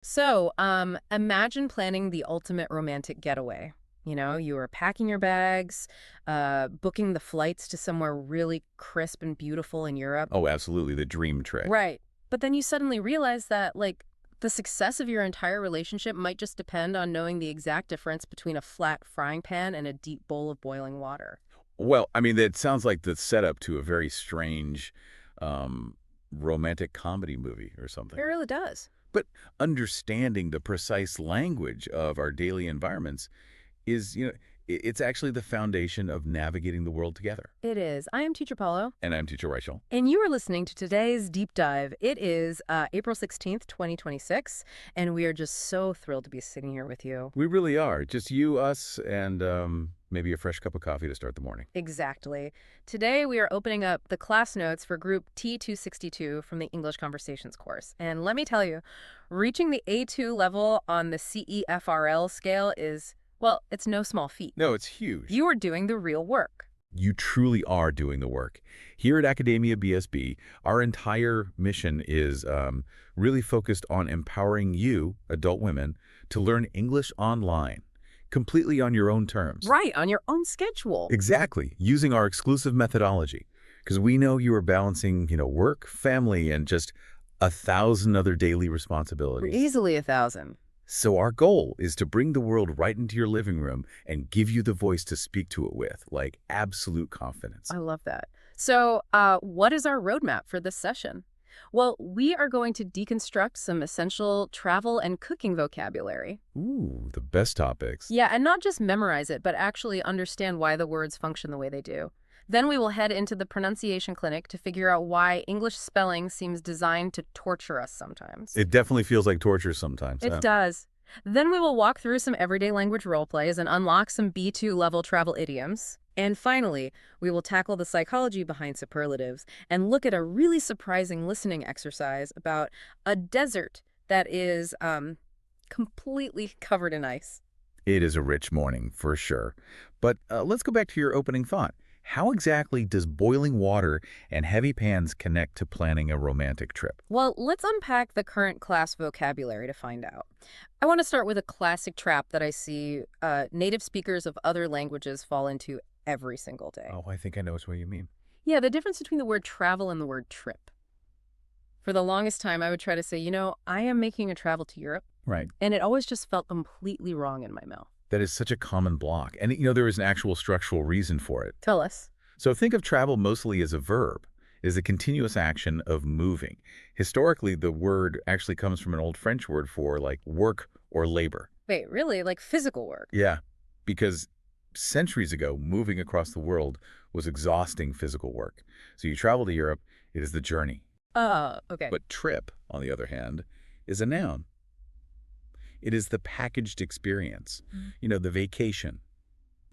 So, imagine planning the ultimate romantic getaway. You are packing your bags, booking the flights to somewhere really crisp and beautiful in Europe. Oh, absolutely, the dream trip. Right. But then you suddenly realize that, the success of your entire relationship might just depend on knowing the exact difference between a flat frying pan and a deep bowl of boiling water. Well, I mean, that sounds like the setup to a very strange um, romantic comedy movie or It something. really does. But understanding the precise language of our daily environments is, it's actually the foundation of navigating the world together. It is. I am Teacher Paulo. And I'm Teacher Rachel. And you are listening to today's Deep Dive. It is April 16th, 2026, and we are just so thrilled to be sitting here with you. We really are. Just you, us, and maybe a fresh cup of coffee to start the morning. Exactly. Today we are opening up the class notes for group T262 from the English Conversations course. And let me tell you, reaching the A2 level on the CEFRL scale is, well, it's no small feat. No, it's huge. You are doing the real work. You truly are doing the work. Here at Academia BSB, our entire mission is really focused on empowering you, adult women, to learn English online, completely on your own terms. Right, on your own schedule. Exactly, using our exclusive methodology. Because we know you are balancing, work, family, and just 1,000 other daily responsibilities. Easily 1,000. So our goal is to bring the world right into your living room and give you the voice to speak to it with, like absolute confidence. I love that. So what is our roadmap for this session? Well, we are going to deconstruct some essential travel and cooking vocabulary. Ooh, the best topics. Yeah, and not just memorize it, but actually understand why the words function the way they do. Then we will head into the pronunciation clinic to figure out why English spelling seems designed to torture us sometimes. It definitely feels like torture sometimes. It does. Then we will walk through some everyday language role plays and unlock some B2 level travel idioms. And finally, we will tackle the psychology behind superlatives and look at a really surprising listening exercise about a desert that is completely covered in ice. It is a rich morning, for sure. But let's go back to your opening thought. How exactly does boiling water and heavy pans connect to planning a romantic trip? Well, let's unpack the current class vocabulary to find out. I want to start with a classic trap that I see native speakers of other languages fall into every single day. Oh, I think I know what you mean. Yeah, the difference between the word travel and the word trip. For the longest time, I would try to say, I am making a travel to Europe. Right. And it always just felt completely wrong in my mouth. That is such a common block. And, there is an actual structural reason for it. Tell us. So think of travel mostly as a verb. It is a continuous action of moving. Historically, the word actually comes from an old French word for, like, work or labor. Wait, really? Like physical work? Yeah, because centuries ago, moving across the world was exhausting physical work. So you travel to Europe, it is the journey. Okay. But trip, on the other hand, is a noun. It is the packaged experience, the vacation,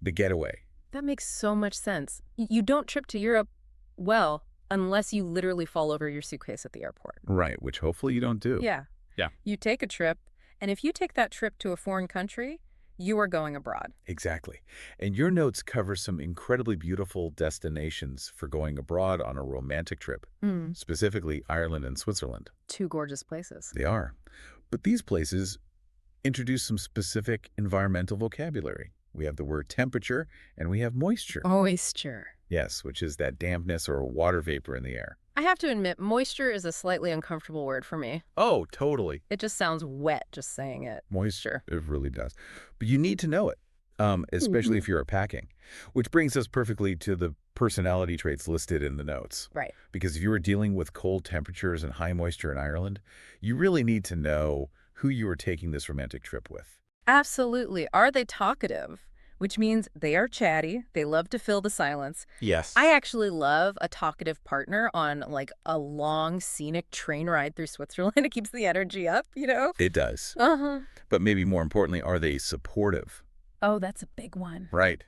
the getaway. That makes so much sense. You don't trip to Europe, well, unless you literally fall over your suitcase at the airport. Right, which hopefully you don't do. Yeah. Yeah. You take a trip, and if you take that trip to a foreign country, you are going abroad. Exactly. And your notes cover some incredibly beautiful destinations for going abroad on a romantic trip, specifically Ireland and Switzerland. Two gorgeous places. They are. But these places introduce some specific environmental vocabulary. We have the word temperature, and we have moisture. Moisture. Yes, which is that dampness or water vapor in the air. I have to admit, moisture is a slightly uncomfortable word for me. Oh, totally. It just sounds wet just saying it. Moisture. It really does. But you need to know it, especially if you're packing, which brings us perfectly to the personality traits listed in the notes. Right. Because if you were dealing with cold temperatures and high moisture in Ireland, you really need to know who you are taking this romantic trip with. Absolutely. Are they talkative? Which means they are chatty. They love to fill the silence. Yes. I actually love a talkative partner on like a long scenic train ride through Switzerland. It keeps the energy up, It does. Uh-huh. But maybe more importantly, are they supportive? Oh, that's a big one. Right.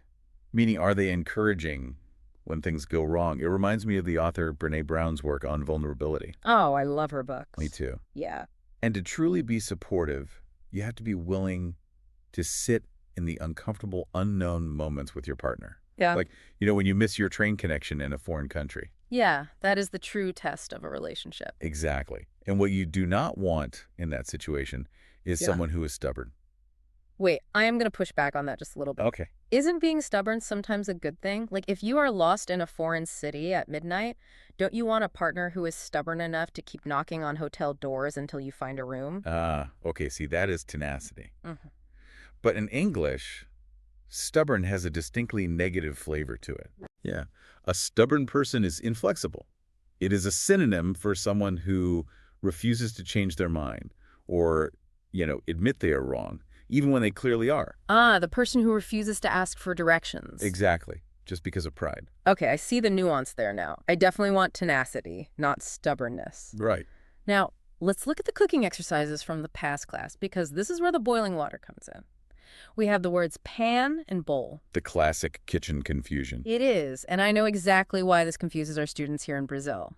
Meaning, are they encouraging when things go wrong? It reminds me of the author Brene Brown's work on vulnerability. Oh, I love her books. Me too. Yeah. And to truly be supportive, you have to be willing to sit in the uncomfortable, unknown moments with your partner. Yeah. Like, when you miss your train connection in a foreign country. Yeah, that is the true test of a relationship. Exactly. And what you do not want in that situation is Yeah. someone who is stubborn. Wait, I am going to push back on that just a little bit. Okay. Isn't being stubborn sometimes a good thing? Like, if you are lost in a foreign city at midnight, don't you want a partner who is stubborn enough to keep knocking on hotel doors until you find a room? Okay, see, that is tenacity. Mm-hmm. But in English, stubborn has a distinctly negative flavor to it. Yeah. A stubborn person is inflexible. It is a synonym for someone who refuses to change their mind or, admit they are wrong, even when they clearly are. Ah, the person who refuses to ask for directions. Exactly. Just because of pride. Okay, I see the nuance there now. I definitely want tenacity, not stubbornness. Right. Now, let's look at the cooking exercises from the past class, because this is where the boiling water comes in. We have the words pan and bowl. The classic kitchen confusion. It is, and I know exactly why this confuses our students here in Brazil.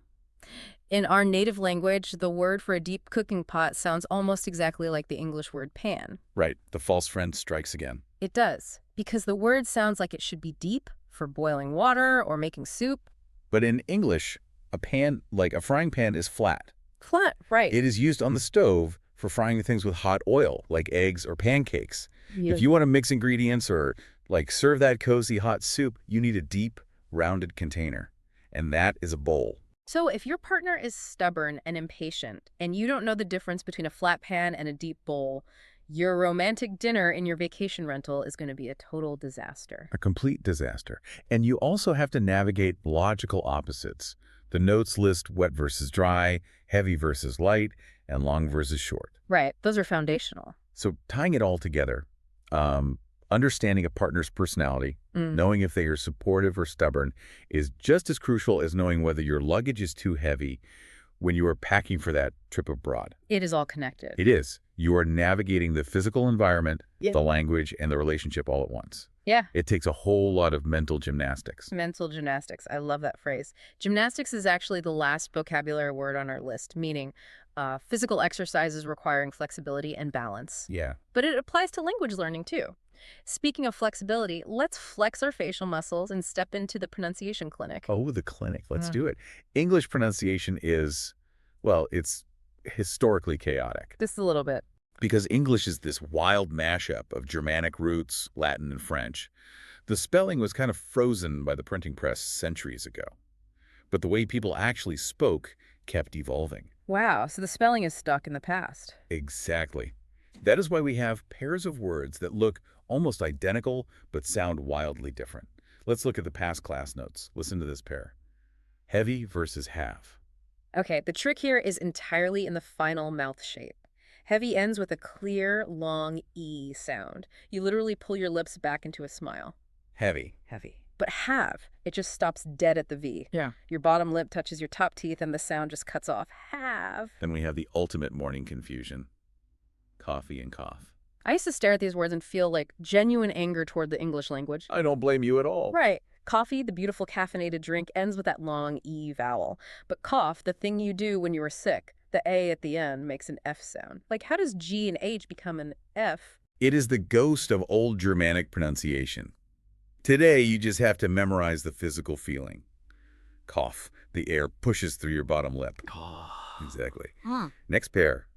In our native language, the word for a deep cooking pot sounds almost exactly like the English word pan. Right. The false friend strikes again. It does, because the word sounds like it should be deep for boiling water or making soup. But in English, a pan, like a frying pan, is flat. Flat, right. It is used on the stove for frying things with hot oil, like eggs or pancakes. Yeah. If you want to mix ingredients or, serve that cozy hot soup, you need a deep, rounded container. And that is a bowl. So if your partner is stubborn and impatient, and you don't know the difference between a flat pan and a deep bowl, your romantic dinner in your vacation rental is going to be a total disaster. A complete disaster. And you also have to navigate logical opposites. The notes list wet versus dry, heavy versus light, and long versus short. Right. Those are foundational. So tying it all together, understanding a partner's personality, knowing if they are supportive or stubborn, is just as crucial as knowing whether your luggage is too heavy when you are packing for that trip abroad. It is all connected. It is. You are navigating the physical environment, the language, and the relationship all at once. Yeah. It takes a whole lot of mental gymnastics. Mental gymnastics. I love that phrase. Gymnastics is actually the last vocabulary word on our list, meaning physical exercises requiring flexibility and balance. Yeah. But it applies to language learning, too. Speaking of flexibility, let's flex our facial muscles and step into the pronunciation clinic. Oh, the clinic. Let's do it. English pronunciation is, it's historically chaotic. Just a little bit. Because English is this wild mashup of Germanic roots, Latin, and French. The spelling was kind of frozen by the printing press centuries ago. But the way people actually spoke kept evolving. Wow, so the spelling is stuck in the past. Exactly. That is why we have pairs of words that look almost identical but sound wildly different. Let's look at the past class notes. Listen to this pair. Heavy versus have. Okay, the trick here is entirely in the final mouth shape. Heavy ends with a clear, long E sound. You literally pull your lips back into a smile. Heavy. Heavy. But have, it just stops dead at the V. Yeah. Your bottom lip touches your top teeth and the sound just cuts off. Have. Then we have the ultimate morning confusion. Coffee and cough. I used to stare at these words and feel like genuine anger toward the English language. I don't blame you at all. Right. Coffee, the beautiful caffeinated drink, ends with that long E vowel. But cough, the thing you do when you are sick, the A at the end makes an F sound. Like, how does G and H become an F? It is the ghost of old Germanic pronunciation. Today, you just have to memorize the physical feeling. Cough. The air pushes through your bottom lip. Exactly. Next pair.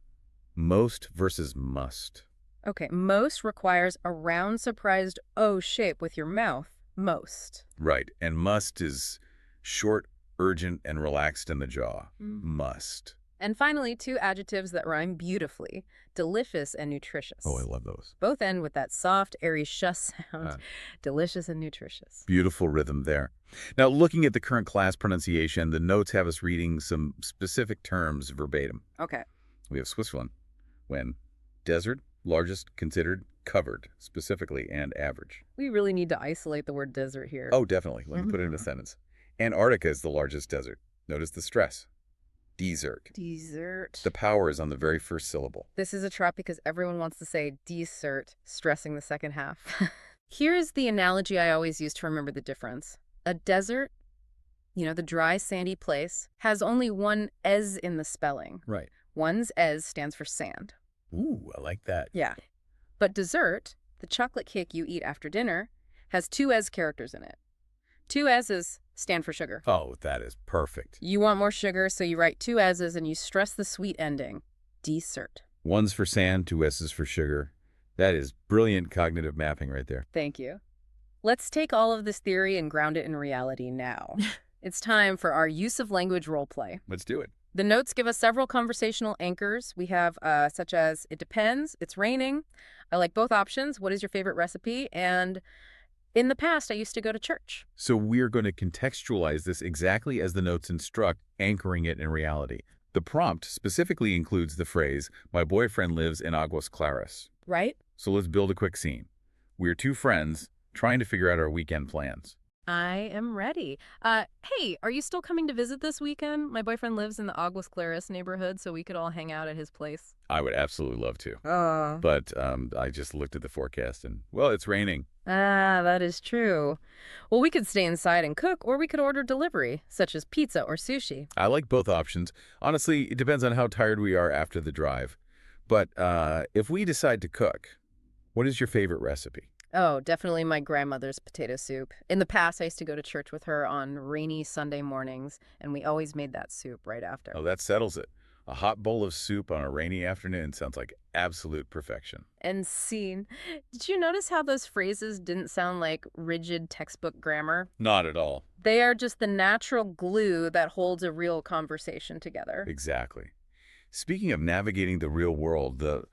Most versus must. Okay, most requires a round, surprised O shape with your mouth. Most. Right. And must is short, urgent, and relaxed in the jaw. Must. And finally, two adjectives that rhyme beautifully. Delicious and nutritious. Oh, I love those. Both end with that soft, airy sh sound. Delicious and nutritious. Beautiful rhythm there. Now, looking at the current class pronunciation, the notes have us reading some specific terms verbatim. Okay. We have Switzerland. When desert, largest, considered, covered, specifically, and average. We really need to isolate the word desert here. Oh, definitely. Let me put it in a sentence. Antarctica is the largest desert. Notice the stress. Desert. Desert. The power is on the very first syllable. This is a trap because everyone wants to say desert, stressing the second half. Here's the analogy I always use to remember the difference. A desert, the dry, sandy place, has only one "es" in the spelling. Right. One's "es" stands for sand. Ooh, I like that. Yeah. But dessert, the chocolate cake you eat after dinner, has two "es" characters in it. Two S's stand for sugar. Oh, that is perfect. You want more sugar, so you write two S's and you stress the sweet ending. Dessert. One's for sand, two S's for sugar. That is brilliant cognitive mapping right there. Thank you. Let's take all of this theory and ground it in reality now. It's time for our use of language role play. Let's do it. The notes give us several conversational anchors. We have such as, it depends, it's raining, I like both options, what is your favorite recipe, and in the past, I used to go to church. So we're going to contextualize this exactly as the notes instruct, anchoring it in reality. The prompt specifically includes the phrase, my boyfriend lives in Aguas Claras. Right? So let's build a quick scene. We're two friends trying to figure out our weekend plans. I am ready. Hey, are you still coming to visit this weekend? My boyfriend lives in the Aguas Claras neighborhood, so we could all hang out at his place. I would absolutely love to. But I just looked at the forecast and, well, it's raining. Ah, that is true. Well, we could stay inside and cook, or we could order delivery, such as pizza or sushi. I like both options. Honestly, it depends on how tired we are after the drive. But if we decide to cook, what is your favorite recipe? Oh, definitely my grandmother's potato soup. In the past, I used to go to church with her on rainy Sunday mornings, and we always made that soup right after. Oh, that settles it. A hot bowl of soup on a rainy afternoon sounds like absolute perfection. And scene. Did you notice how those phrases didn't sound like rigid textbook grammar? Not at all. They are just the natural glue that holds a real conversation together. Exactly. Speaking of navigating the real world, the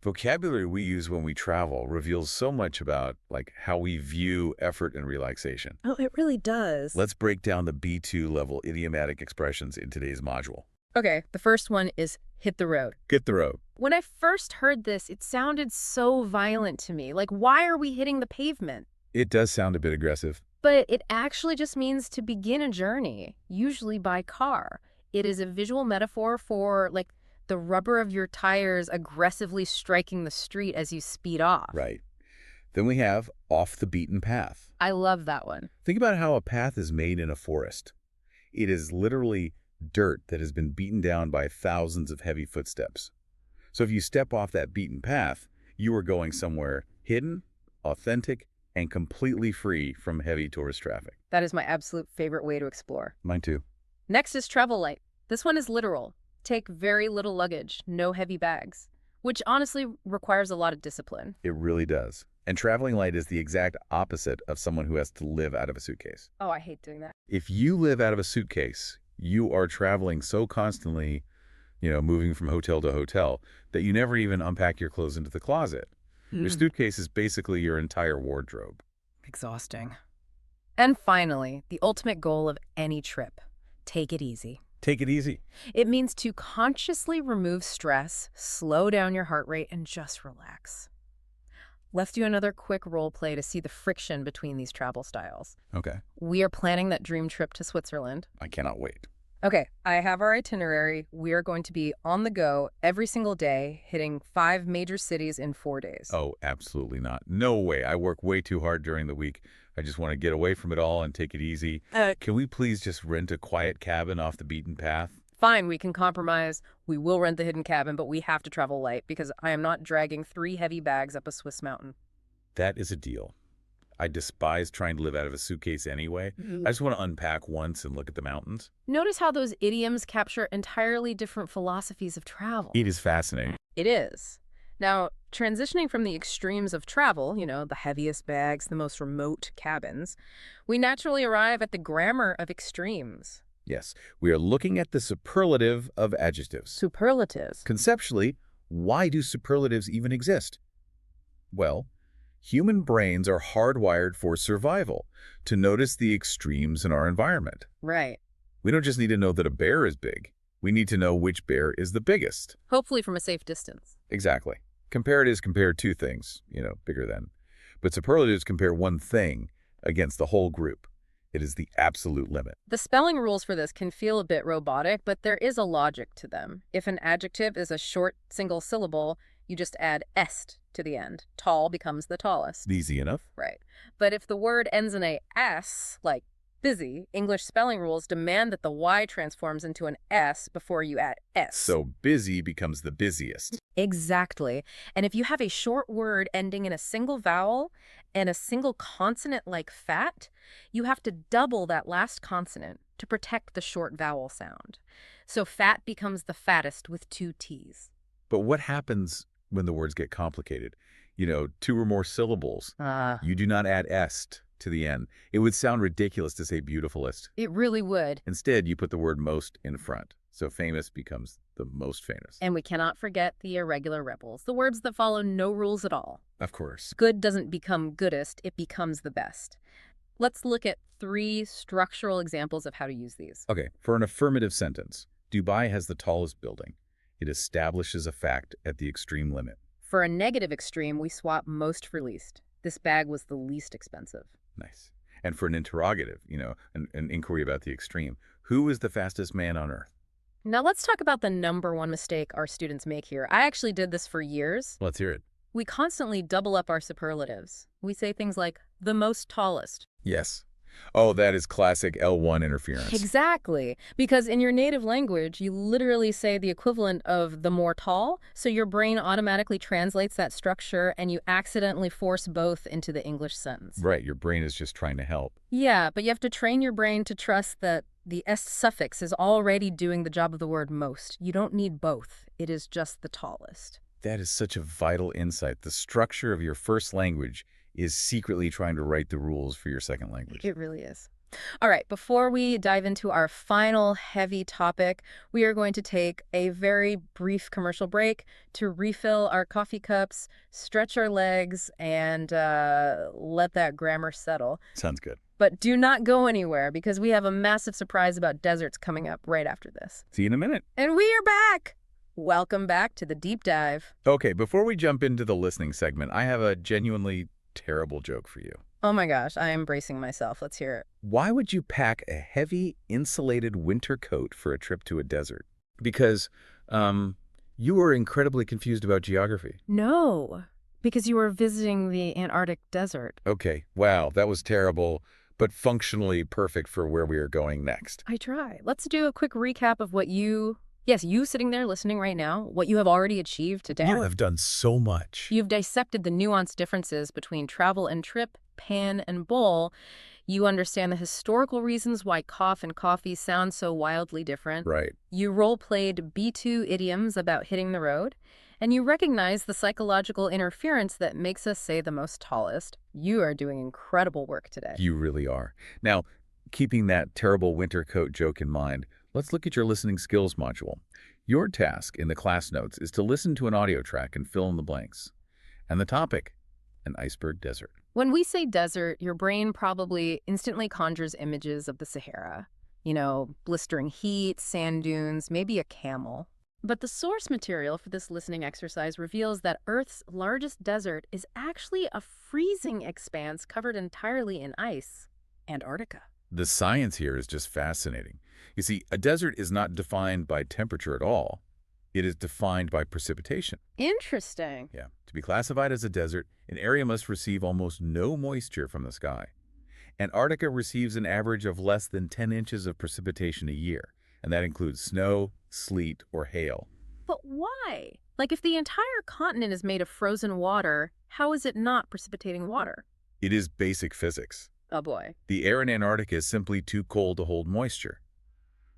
vocabulary we use when we travel reveals so much about how we view effort and relaxation. Oh, it really does. Let's break down the B2 level idiomatic expressions in today's module. Okay, the first one is hit the road. Hit the road. When I first heard this, it sounded so violent to me. Like, why are we hitting the pavement? It does sound a bit aggressive. But it actually just means to begin a journey, usually by car. It is a visual metaphor for, the rubber of your tires aggressively striking the street as you speed off. Right. Then we have off the beaten path. I love that one. Think about how a path is made in a forest. It is literally dirt that has been beaten down by thousands of heavy footsteps. So if you step off that beaten path, you are going somewhere hidden, authentic, and completely free from heavy tourist traffic. That is my absolute favorite way to explore. Mine too. Next is travel light. This one is literal. Take very little luggage, no heavy bags, which honestly requires a lot of discipline. It really does. And traveling light is the exact opposite of someone who has to live out of a suitcase. Oh, I hate doing that. If you live out of a suitcase, you are traveling so constantly, moving from hotel to hotel, that you never even unpack your clothes into the closet. Your suitcase is basically your entire wardrobe. Exhausting. And finally, the ultimate goal of any trip. Take it easy. Take it easy. It means to consciously remove stress, slow down your heart rate, and just relax. Let's do another quick role play to see the friction between these travel styles. Okay. We are planning that dream trip to Switzerland. I cannot wait. Okay, I have our itinerary. We are going to be on the go every single day, hitting 5 major cities in 4 days. Oh, absolutely not. No way. I work way too hard during the week. I just want to get away from it all and take it easy. Can we please just rent a quiet cabin off the beaten path? Fine, we can compromise. We will rent the hidden cabin, but we have to travel light because I am not dragging 3 heavy bags up a Swiss mountain. That is a deal. I despise trying to live out of a suitcase anyway. I just want to unpack once and look at the mountains. Notice how those idioms capture entirely different philosophies of travel. It is fascinating. It is. Now, transitioning from the extremes of travel, the heaviest bags, the most remote cabins, we naturally arrive at the grammar of extremes. Yes, we are looking at the superlative of adjectives. Superlatives. Conceptually, why do superlatives even exist? Well, human brains are hardwired for survival, to notice the extremes in our environment. Right. We don't just need to know that a bear is big. We need to know which bear is the biggest. Hopefully from a safe distance. Exactly. Comparatives compare 2 things, bigger than. But superlatives compare one thing against the whole group. It is the absolute limit. The spelling rules for this can feel a bit robotic, but there is a logic to them. If an adjective is a short single syllable, you just add est to the end. Tall becomes the tallest. Easy enough. Right. But if the word ends in a s, like busy, English spelling rules demand that the y transforms into an s before you add s. So busy becomes the busiest. Exactly. And if you have a short word ending in a single vowel and a single consonant like fat, you have to double that last consonant to protect the short vowel sound. So fat becomes the fattest with 2 t's. But what happens when the words get complicated? You know, 2 or more syllables. You do not add est to the end. It would sound ridiculous to say beautifulest. It really would. Instead, you put the word most in front. So famous becomes the most famous. And we cannot forget the irregular rebels, the words that follow no rules at all. Of course. Good doesn't become goodest, it becomes the best. Let's look at 3 structural examples of how to use these. Okay, for an affirmative sentence, Dubai has the tallest building. It establishes a fact at the extreme limit. For a negative extreme, we swap most for least. This bag was the least expensive. Nice. And for an interrogative, an inquiry about the extreme, who is the fastest man on Earth? Now let's talk about the #1 mistake our students make here. I actually did this for years. Let's hear it. We constantly double up our superlatives. We say things like, the most tallest. Yes. Oh, that is classic L1 interference. Exactly. Because in your native language, you literally say the equivalent of the more tall, so your brain automatically translates that structure and you accidentally force both into the English sentence. Right, your brain is just trying to help. Yeah, but you have to train your brain to trust that the est suffix is already doing the job of the word most. You don't need both. It is just the tallest. That is such a vital insight. The structure of your first language is secretly trying to write the rules for your second language. It really is. All right, before we dive into our final heavy topic, we are going to take a very brief commercial break to refill our coffee cups, stretch our legs, and let that grammar settle. Sounds good. But do not go anywhere because we have a massive surprise about deserts coming up right after this. See you in a minute. And we are back! Welcome back to the deep dive. Okay, before we jump into the listening segment, I have a genuinely terrible joke for you. Oh my gosh, I am bracing myself. Let's hear it. Why would you pack a heavy, insulated winter coat for a trip to a desert? Because, you were incredibly confused about geography. No, because you were visiting the Antarctic desert. Okay, wow, that was terrible, but functionally perfect for where we are going next. I try. Let's do a quick recap of what you sitting there listening right now, what you have already achieved today. You have done so much. You've dissected the nuanced differences between travel and trip, pan and bowl. You understand the historical reasons why cough and coffee sound so wildly different. Right. You role-played B2 idioms about hitting the road. And you recognize the psychological interference that makes us say the most tallest. You are doing incredible work today. You really are. Now, keeping that terrible winter coat joke in mind, let's look at your listening skills module. Your task in the class notes is to listen to an audio track and fill in the blanks. And the topic, an iceberg desert. When we say desert, your brain probably instantly conjures images of the Sahara. You know, blistering heat, sand dunes, maybe a camel. But the source material for this listening exercise reveals that Earth's largest desert is actually a freezing expanse covered entirely in ice, Antarctica. The science here is just fascinating. You see, a desert is not defined by temperature at all. It is defined by precipitation. Interesting. Yeah. To be classified as a desert, an area must receive almost no moisture from the sky. Antarctica receives an average of less than 10 inches of precipitation a year, and that includes snow, sleet, or hail. But why? Like, if the entire continent is made of frozen water, how is it not precipitating water? It is basic physics. Oh boy. The air in Antarctica is simply too cold to hold moisture.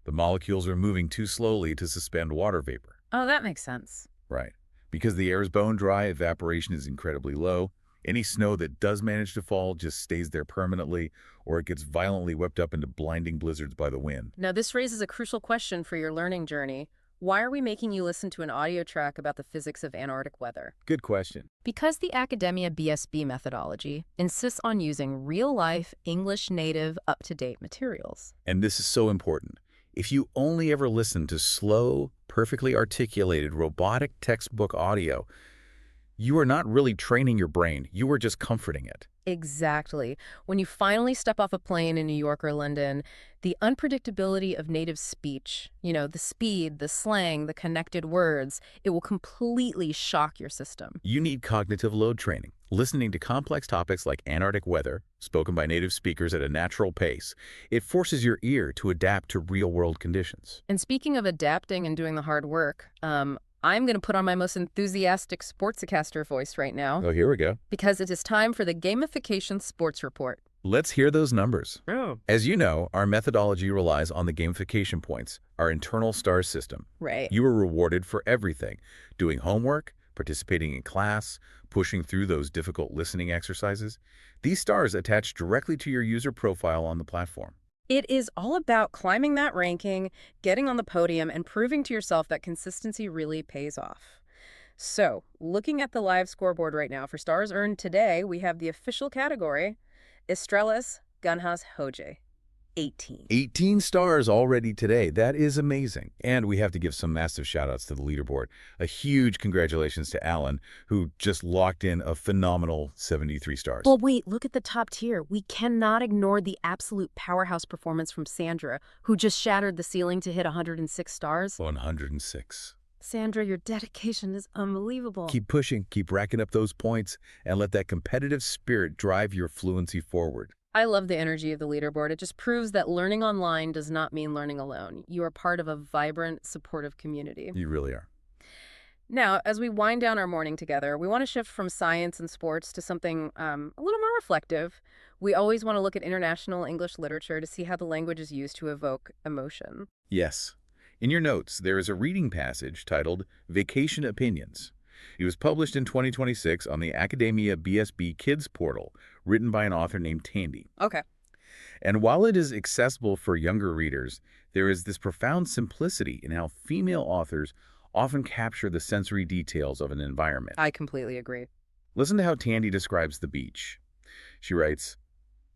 The molecules are moving too slowly to suspend water vapor. Oh, that makes sense. Right. Because the air is bone dry, evaporation is incredibly low. Any snow that does manage to fall just stays there permanently, or it gets violently whipped up into blinding blizzards by the wind. Now, this raises a crucial question for your learning journey. Why are we making you listen to an audio track about the physics of Antarctic weather? Good question. Because the Academia BSB methodology insists on using real-life, English native, up-to-date materials. And this is so important. If you only ever listen to slow, perfectly articulated, robotic textbook audio, you are not really training your brain. You are just comforting it. Exactly. When you finally step off a plane in New York or London, the unpredictability of native speech, the speed, the slang, the connected words, it will completely shock your system. You need cognitive load training. Listening to complex topics like Antarctic weather, spoken by native speakers at a natural pace, it forces your ear to adapt to real-world conditions. And speaking of adapting and doing the hard work, I'm going to put on my most enthusiastic sportscaster voice right now. Oh, here we go. Because it is time for the Gamification Sports Report. Let's hear those numbers. Oh. As you know, our methodology relies on the gamification points, our internal STARS system. Right. You are rewarded for everything: doing homework, participating in class, pushing through those difficult listening exercises. These stars attach directly to your user profile on the platform. It is all about climbing that ranking, getting on the podium, and proving to yourself that consistency really pays off. So, looking at the live scoreboard right now for stars earned today, we have the official category, Estrellas Ganhas Hoje, 18. 18 stars already today. That is amazing. And we have to give some massive shout-outs to the leaderboard. A huge congratulations to Alan, who just locked in a phenomenal 73 stars. Well, wait, look at the top tier. We cannot ignore the absolute powerhouse performance from Sandra, who just shattered the ceiling to hit 106 stars. 106. Sandra, your dedication is unbelievable. Keep pushing, keep racking up those points, and let that competitive spirit drive your fluency forward. I love the energy of the leaderboard. It just proves that learning online does not mean learning alone. You are part of a vibrant, supportive community. You really are. Now, as we wind down our morning together, we want to shift from science and sports to something a little more reflective. We always want to look at international English literature to see how the language is used to evoke emotion. Yes. In your notes, there is a reading passage titled Vacation Opinions. It was published in 2026 on the AcademiaBSB Kids portal, written by an author named Tandy. Okay. And while it is accessible for younger readers, there is this profound simplicity in how female authors often capture the sensory details of an environment. I completely agree. Listen to how Tandy describes the beach. She writes,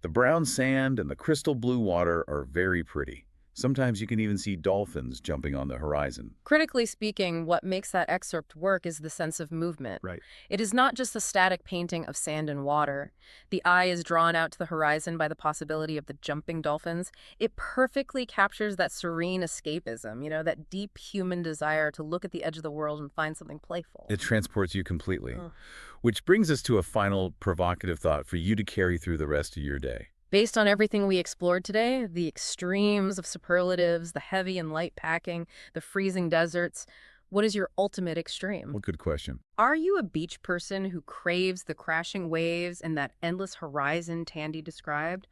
"The brown sand and the crystal blue water are very pretty. Sometimes you can even see dolphins jumping on the horizon." Critically speaking, what makes that excerpt work is the sense of movement. Right. It is not just a static painting of sand and water. The eye is drawn out to the horizon by the possibility of the jumping dolphins. It perfectly captures that serene escapism, that deep human desire to look at the edge of the world and find something playful. It transports you completely. Which brings us to a final provocative thought for you to carry through the rest of your day. Based on everything we explored today, the extremes of superlatives, the heavy and light packing, the freezing deserts, what is your ultimate extreme? Well, good question. Are you a beach person who craves the crashing waves and that endless horizon Tandy described?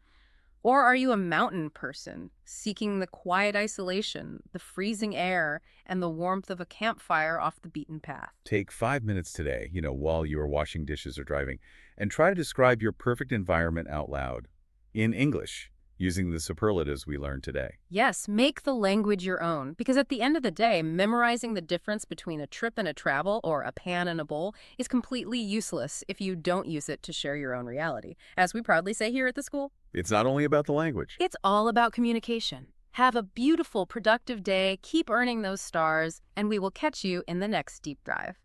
Or are you a mountain person, seeking the quiet isolation, the freezing air, and the warmth of a campfire off the beaten path? Take 5 minutes today, while you are washing dishes or driving, and try to describe your perfect environment out loud. In English, using the superlatives we learned today. Yes, make the language your own, because at the end of the day, memorizing the difference between a trip and a travel or a pan and a bowl is completely useless if you don't use it to share your own reality. As we proudly say here at the school, It's not only about the language. it's all about communication. Have a beautiful, productive day, keep earning those stars, and we will catch you in the next deep dive.